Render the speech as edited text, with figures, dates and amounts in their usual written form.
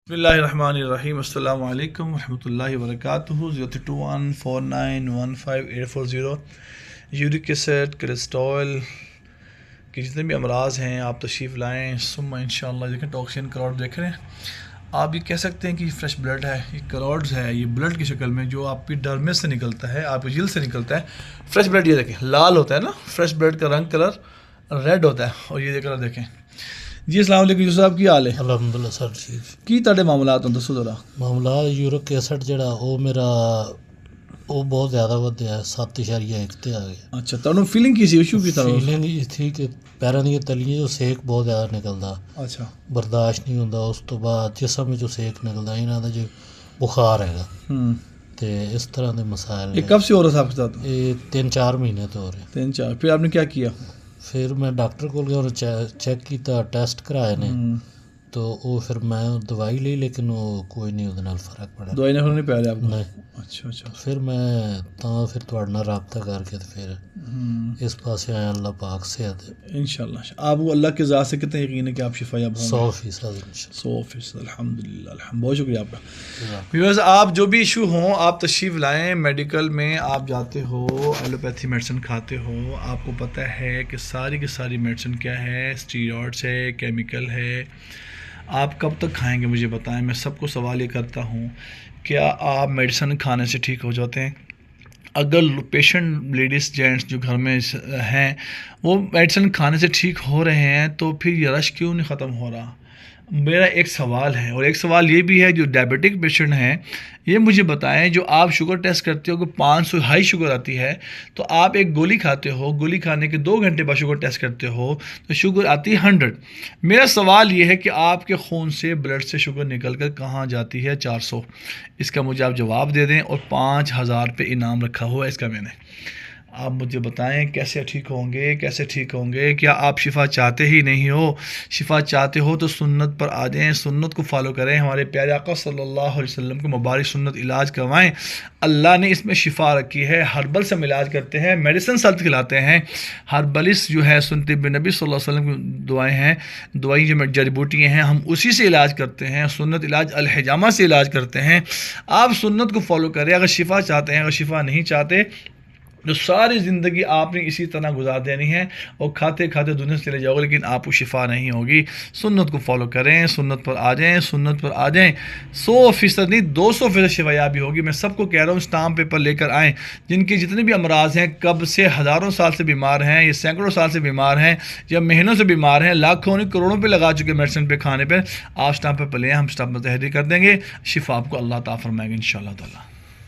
بسم اللہ الرحمن الرحیم السلام علیکم ورحمۃ اللہ وبرکاتہ 0214915840 یورک ایسڈ کولیسٹرول کے جتنے بھی امراض ہیں آپ تشریف لائیں ثم انشاءاللہ دیکھیں ٹاکسین کراؤڈ دیکھ رہے ہیں آپ یہ کہہ سکتے ہیں کہ یہ فریش بلڈ ہے، یہ کراؤڈز ہے، یہ بلڈ کی شکل میں جو آپ کی ڈرمس سے نکلتا ہے، آپ کی جلد سے نکلتا ہے فریش بلڈ. یہ دیکھیں لال ہوتا ہے نا، فریش بلڈ کا رنگ کلر ریڈ ہوتا ہے. اور یہ کلر دیکھیں. جی السلام علیکم یوسف صاحب، کی حال ہے؟ الحمدللہ سر ٹھیک. کی تہاڈے معاملات ہوں دسو ذرا. معاملات یورک ایسڈ جڑا وہ میرا وہ بہت زیادہ ودیا ہے، 7.1 تے آ گیا. اچھا تہاڈوں فیلنگ کی سی ایشو کی طرح؟ فیلنگ یہ تھی کہ پیراں دی تلیاں جو سیک بہت زیادہ نکلدا، اچھا برداشت نہیں ہوندا. اس تو بعد جسم میں جو سیک نکلدا انہاں دا جو بخار ہے تے اس طرح دے مسائل. یہ کب سے ہو رہا صاحب کے ساتھ؟ یہ 3-4 مہینے تو ہو رہے. 3-4. پھر آپ نے کیا کیا؟ پھر میں ڈاکٹر کو گیا اور چیک کیتا، ٹیسٹ کرائے نے تو وہ پھر میں دوائی لی لیکن وہ کوئی نہیں وہ نال فرق پڑا. دوائی نے فرق نہیں پایا آپ کو؟ نہیں. اچھا اچھا. پھر میں پھر تھوڑے نال رابطہ کر کے پھر اس پاسے آیا. اللہ پاک صحت انشاءاللہ. آپ کو اللہ کے ذات سے کتنا یقین ہے کہ آپ شفا یاب ہوں گے؟ 100%. 100%. الحمدللہ بہت شکریہ آپ کا. ویورز آپ جو بھی ایشو ہوں آپ تشریف لائیں. میڈیکل میں آپ جاتے ہو، ایلوپیتھی میڈیسن کھاتے ہو، آپ کو پتہ ہے کہ ساری کی ساری میڈیسن کیا ہے، اسٹیرائڈس ہے، کیمیکل ہے. آپ کب تک کھائیں گے مجھے بتائیں. میں سب کو سوال یہ کرتا ہوں، کیا آپ میڈیسن کھانے سے ٹھیک ہو جاتے ہیں؟ اگر پیشنٹ لیڈیز جینٹس جو گھر میں ہیں وہ میڈیسن کھانے سے ٹھیک ہو رہے ہیں تو پھر یہ رش کیوں نہیں ختم ہو رہا؟ میرا ایک سوال ہے، اور ایک سوال یہ بھی ہے جو ڈائبٹک پیشنٹ ہیں یہ مجھے بتائیں، جو آپ شوگر ٹیسٹ کرتے ہو کہ 500 ہائی شوگر آتی ہے تو آپ ایک گولی کھاتے ہو، گولی کھانے کے 2 گھنٹے بعد شوگر ٹیسٹ کرتے ہو تو شوگر آتی ہے 100. میرا سوال یہ ہے کہ آپ کے خون سے بلڈ سے شوگر نکل کر کہاں جاتی ہے 400؟ اس کا مجھے آپ جواب دے دیں. اور 5000 پہ انعام رکھا ہوا ہے اس کا میں نے. آپ مجھے بتائیں کیسے ٹھیک ہوں گے، کیسے ٹھیک ہوں گے؟ کیا آپ شفا چاہتے ہی نہیں ہو؟ شفا چاہتے ہو تو سنت پر آ جائیں، سنت کو فالو کریں. ہمارے پیارے آقا صلی اللہ علیہ وسلم کو مبارک سنت علاج کروائیں. اللہ نے اس میں شفا رکھی ہے. ہربل سے ہم علاج کرتے ہیں، میڈیسن سلط کھلاتے ہیں. ہربلس جو ہے سنت نبی صلی اللہ علیہ وسلم کی دعائیں ہیں، دوائی جو جڑی بوٹیاں ہیں ہم اسی سے علاج کرتے ہیں. سنت علاج الحجامہ سے علاج کرتے ہیں. آپ سنت کو فالو کریں. اگر شفا چاہتے ہیں، اگر شفا نہیں چاہتے جو ساری زندگی آپ نے اسی طرح گزار دینی ہے اور کھاتے کھاتے دنیا سے چلے جاؤ گے لیکن آپ کو شفا نہیں ہوگی. سنت کو فالو کریں، سنت پر آ جائیں، سنت پر آ جائیں. 100% نہیں 200% شفا یابی ہوگی. میں سب کو کہہ رہا ہوں اسٹامپ پیپر لے کر آئیں. جن کے جتنے بھی امراض ہیں، کب سے ہزاروں سال سے بیمار ہیں، یہ سینکڑوں سال سے بیمار ہیں یا مہینوں سے بیمار ہیں، لاکھوں نہیں کروڑوں پہ لگا چکے میڈیسن پہ کھانے پہ، آپ اسٹامپ پیپر لیں، ہم اسٹامپ پر تحریر کر دیں گے. شفا آپ کو اللہ تعالیٰ فرمائے گا انشاءاللہ تعالیٰ.